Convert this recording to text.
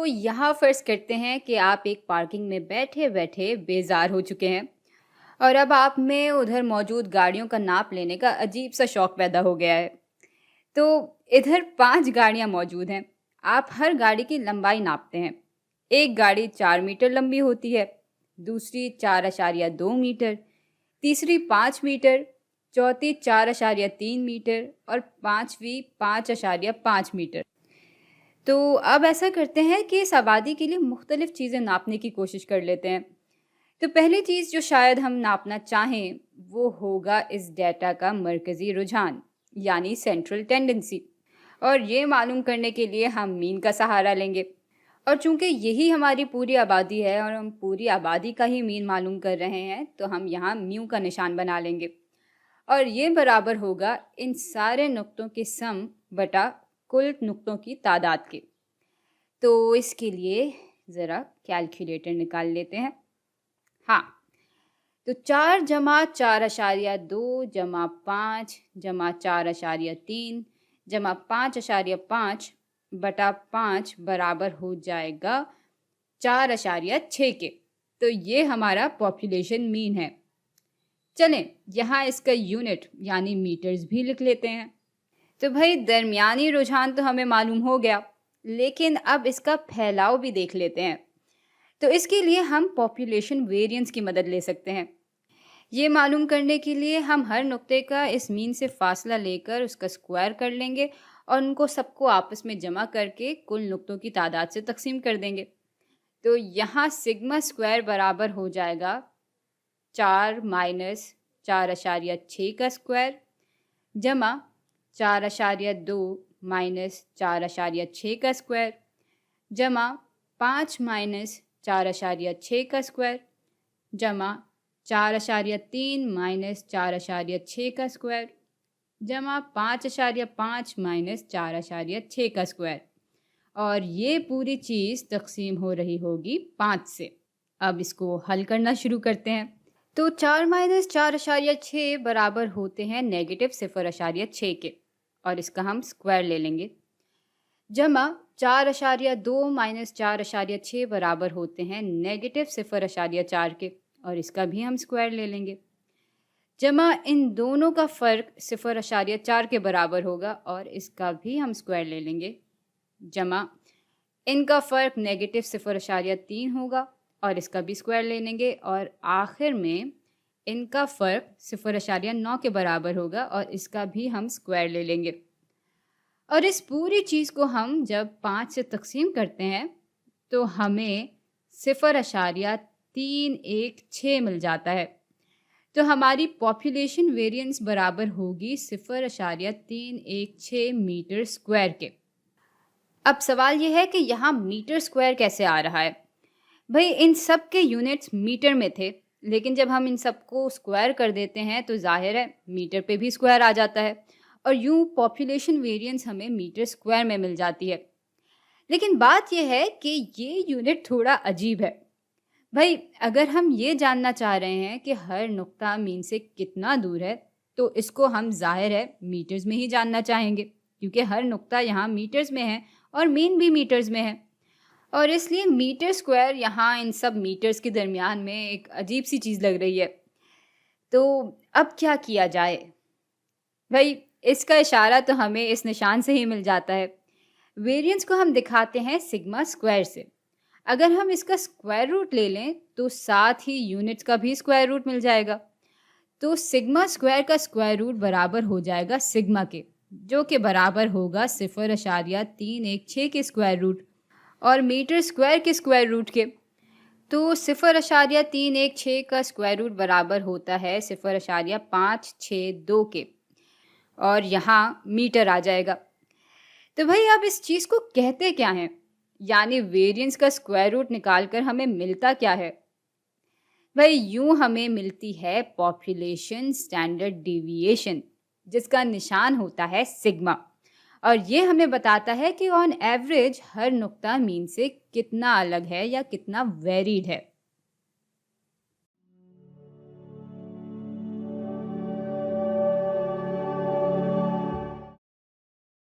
यहाँ फ़र्ज़ करते हैं कि आप एक पार्किंग में बैठे-बैठे बेज़ार हो चुके हैं और अब आप में उधर मौजूद गाड़ियों का नाप लेने का अजीब-सा शौक पैदा हो गया है। तो इधर 5 गाड़ियाँ मौजूद हैं। आप हर गाड़ी की लंबाई नापते हैं। एक गाड़ी 4 मीटर लंबी होती है, दूसरी 4.2 मीटर, तीसरी 5 मीटर, चौथी 4.3 मीटर और पाँचवीं 5.5 मीटर। तो अब ऐसा करते हैं कि इस आबादी के लिए मुख्तलिफ चीज़ें नापने की कोशिश कर लेते हैं। तो पहली चीज़ जो शायद हम नापना चाहें, वो होगा इस डेटा का मरकज़ी रुझान, यानी सेंट्रल टेंडेंसी। और ये मालूम करने के लिए हम मीन का सहारा लेंगे। और चूँकि यही हमारी पूरी आबादी है और हम पूरी आबादी का ही मीन मालूम कर रहे हैं, तो हम यहाँ म्यू का निशान बना लेंगे। और ये बराबर होगा इन सारे नुक्तों के सम बटा कुल नुक्तों की तादाद के। तो इसके लिए ज़रा कैलकुलेटर निकाल लेते हैं। हाँ, तो 4 जमा 4.2 जमा 5 जमा 4.3 जमा 5.5 बटा 5 बराबर हो जाएगा 4.6 के। तो ये हमारा पॉपुलेशन मीन है। चलें, यहाँ इसका यूनिट यानी मीटर्स भी लिख लेते हैं। तो भाई दरमियानी रुझान तो हमें मालूम हो गया, लेकिन अब इसका फैलाव भी देख लेते हैं। तो इसके लिए हम पॉपुलेशन वेरिएंस की मदद ले सकते हैं। ये मालूम करने के लिए हम हर नुक्ते का इस मीन से फासला लेकर उसका स्क्वायर कर लेंगे और उनको सबको आपस में जमा करके कुल नुक्तों की तादाद से तकसीम कर देंगे। तो यहाँ सिग्मा स्क्वायर बराबर हो जाएगा 4 माइनस 4.6 का स्क्वायर जमा 4.2 माइनस 4.6 का स्क्वायर जमा 5 माइनस 4.6 का स्क्वायर जमा 4.3 माइनस 4.6 का स्क्वायर जमा 5.5 माइनस 4.6 का स्क्वायर। और ये पूरी चीज़ तकसीम हो रही होगी 5 से। अब इसको हल करना शुरू करते हैं। तो 4 माइनस 4.6 बराबर होते हैं नेगेटिव 0.6 के और इसका हम स्क्वायर ले लेंगे जमा 4.2 माइनस 4.6 बराबर होते हैं नेगेटिव 0.4 के और इसका भी हम स्क्वायर ले लेंगे जमा इन दोनों का फ़र्क 0.4 के बराबर होगा और इसका भी हम स्क्वायर ले लेंगे जमा इनका फ़र्क नेगेटिव 0.3 होगा और इसका भी स्क्वायर ले लेंगे और आखिर में इनका फ़र्क 0.9 के बराबर होगा और इसका भी हम स्क्वायर ले लेंगे। और इस पूरी चीज़ को हम जब 5 से तकसीम करते हैं तो हमें 0.316 मिल जाता है। तो हमारी पॉपुलेशन वेरिएंस बराबर होगी 0.316 मीटर स्क्वायर के। अब सवाल ये है कि यहाँ मीटर स्क्वायर कैसे आ रहा है? भाई इन सब के यूनिट्स मीटर में थे, लेकिन जब हम इन सबको स्क्वायर कर देते हैं तो जाहिर है मीटर पे भी स्क्वायर आ जाता है और यूँ पॉपुलेशन वेरिएंस हमें मीटर स्क्वायर में मिल जाती है। लेकिन बात यह है कि ये यूनिट थोड़ा अजीब है। भाई अगर हम ये जानना चाह रहे हैं कि हर नुक्ता मीन से कितना दूर है तो इसको हम जाहिर है मीटर्स में ही जानना चाहेंगे, क्योंकि हर नुक्ता यहाँ मीटर्स में है और मीन भी मीटर्स में है और इसलिए मीटर स्क्वायर यहाँ इन सब मीटर्स के दरमियान में एक अजीब सी चीज़ लग रही है। तो अब क्या किया जाए? भाई इसका इशारा तो हमें इस निशान से ही मिल जाता है। वेरिएंस को हम दिखाते हैं सिग्मा स्क्वायर से। अगर हम इसका स्क्वायर रूट ले लें तो साथ ही यूनिट्स का भी स्क्वायर रूट मिल जाएगा। तो सिग्मा स्क्वायर का स्क्वायर रूट बराबर हो जाएगा सिग्मा के, जो कि बराबर होगा 0.316 के स्क्वायर रूट और मीटर स्क्वायर के स्क्वायर रूट के। तो 0.316 का स्क्वायर रूट बराबर होता है 0.562 के और यहाँ मीटर आ जाएगा। तो भाई अब इस चीज़ को कहते क्या हैं? यानी वेरिएंस का स्क्वायर रूट निकाल कर हमें मिलता क्या है? भाई यूँ हमें मिलती है पॉपुलेशन स्टैंडर्ड डेविएशन, जिसका निशान होता है सिग्मा और ये हमें बताता है कि ऑन एवरेज हर नुक्ता मीन से कितना अलग है या कितना वेरीड है।